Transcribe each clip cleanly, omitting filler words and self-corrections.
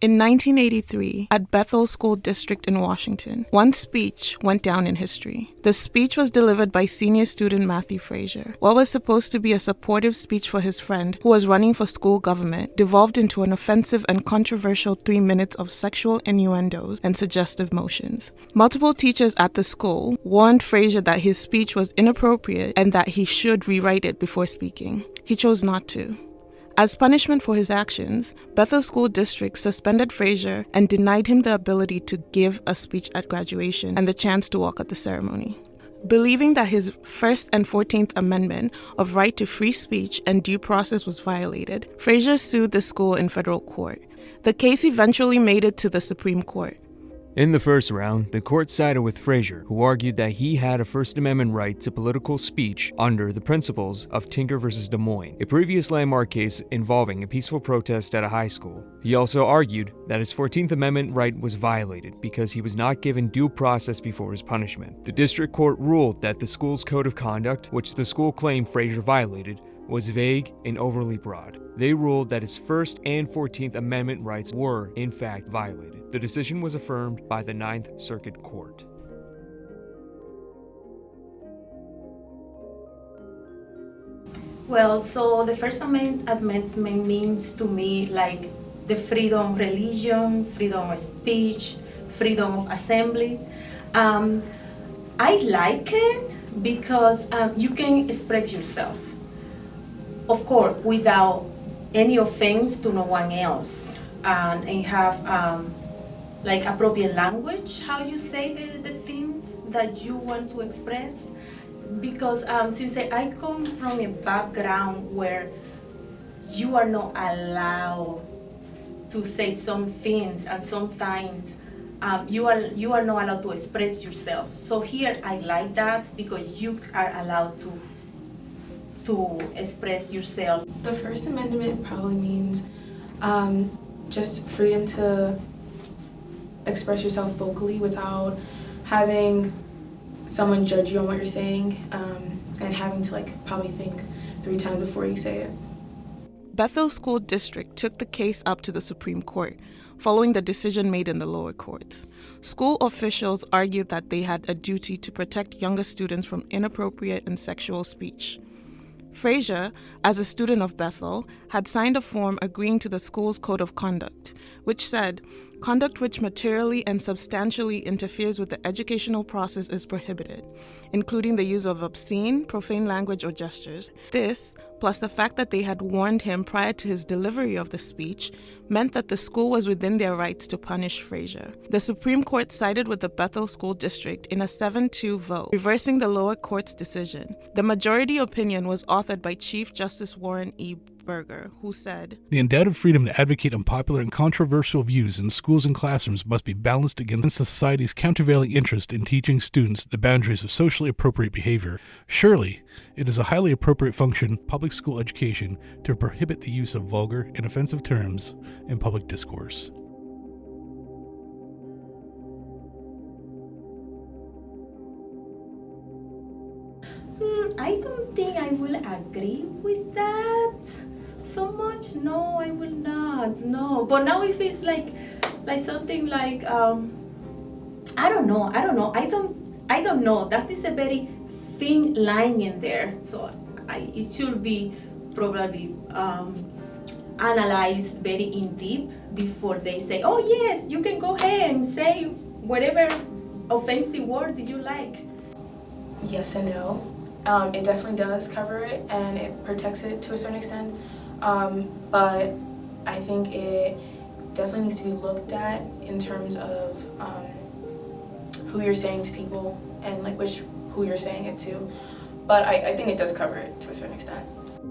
In 1983, at Bethel School District in Washington, one speech went down in history. The speech was delivered by senior student Matthew Fraser. What was supposed to be a supportive speech for his friend who was running for school government devolved into an offensive and controversial 3 minutes of sexual innuendos and suggestive motions. Multiple teachers at the school warned Fraser that his speech was inappropriate and that he should rewrite it before speaking. He chose not to. As punishment for his actions, Bethel School District suspended Fraser and denied him the ability to give a speech at graduation and the chance to walk at the ceremony. Believing that his First and 14th Amendment of right to free speech and due process was violated, Fraser sued the school in federal court. The case eventually made it to the Supreme Court. In the first round, the court sided with Fraser, who argued that he had a First Amendment right to political speech under the principles of Tinker v. Des Moines, a previous landmark case involving a peaceful protest at a high school. He also argued that his 14th Amendment right was violated because he was not given due process before his punishment. The district court ruled that the school's code of conduct, which the school claimed Fraser violated, was vague and overly broad. They ruled that his First and 14th Amendment rights were, in fact, violated. The decision was affirmed by the Ninth Circuit Court. Well, so the First Amendment means to me like the freedom of religion, freedom of speech, freedom of assembly. I like it because you can express yourself, of course, without any offense to no one else, and have like appropriate language, how you say the things that you want to express. Because since I come from a background where you are not allowed to say some things, and sometimes you are not allowed to express yourself. So here I like that because you are allowed to express yourself. The First Amendment probably means just freedom to express yourself vocally without having someone judge you on what you're saying, and having to probably think 3 times before you say it. Bethel School District took the case up to the Supreme Court, following the decision made in the lower courts. School officials argued that they had a duty to protect younger students from inappropriate and sexual speech. Fraser, as a student of Bethel, had signed a form agreeing to the school's code of conduct, which said, "Conduct which materially and substantially interferes with the educational process is prohibited, including the use of obscene, profane language or gestures." This, plus the fact that they had warned him prior to his delivery of the speech, meant that the school was within their rights to punish Fraser. The Supreme Court sided with the Bethel School District in a 7-2 vote, reversing the lower court's decision. The majority opinion was authored by Chief Justice Warren E. Burger, who said, "The undoubted freedom to advocate unpopular and controversial views in schools and classrooms must be balanced against society's countervailing interest in teaching students the boundaries of socially appropriate behavior. Surely, it is a highly appropriate function of public school education to prohibit the use of vulgar and offensive terms in public discourse." I don't think I will agree with that so much. No, I will not. No, but now it feels like something like I don't know. I don't know. That is a very thin line in there. So it should be probably analyzed very in deep before they say, "Oh yes, you can go ahead and say whatever offensive word you like." Yes and no. It definitely does cover it, and it protects it to a certain extent, but I think it definitely needs to be looked at in terms of who you're saying to people and who you're saying it to, but I think it does cover it to a certain extent.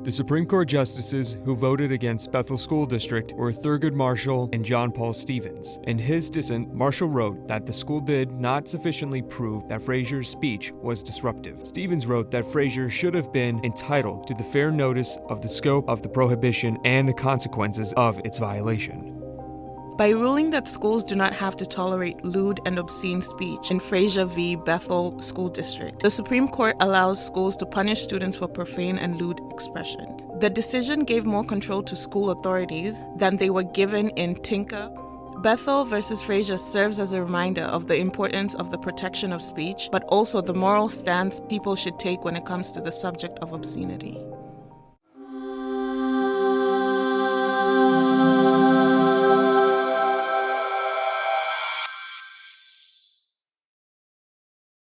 The Supreme Court justices who voted against Bethel School District were Thurgood Marshall and John Paul Stevens. In his dissent, Marshall wrote that the school did not sufficiently prove that Fraser's speech was disruptive. Stevens wrote that Fraser should have been entitled to the fair notice of the scope of the prohibition and the consequences of its violation. By ruling that schools do not have to tolerate lewd and obscene speech in Fraser v. Bethel School District, the Supreme Court allows schools to punish students for profane and lewd expression. The decision gave more control to school authorities than they were given in Tinker Bethel versus Fraser serves as a reminder of the importance of the protection of speech, but also the moral stance people should take when it comes to the subject of obscenity.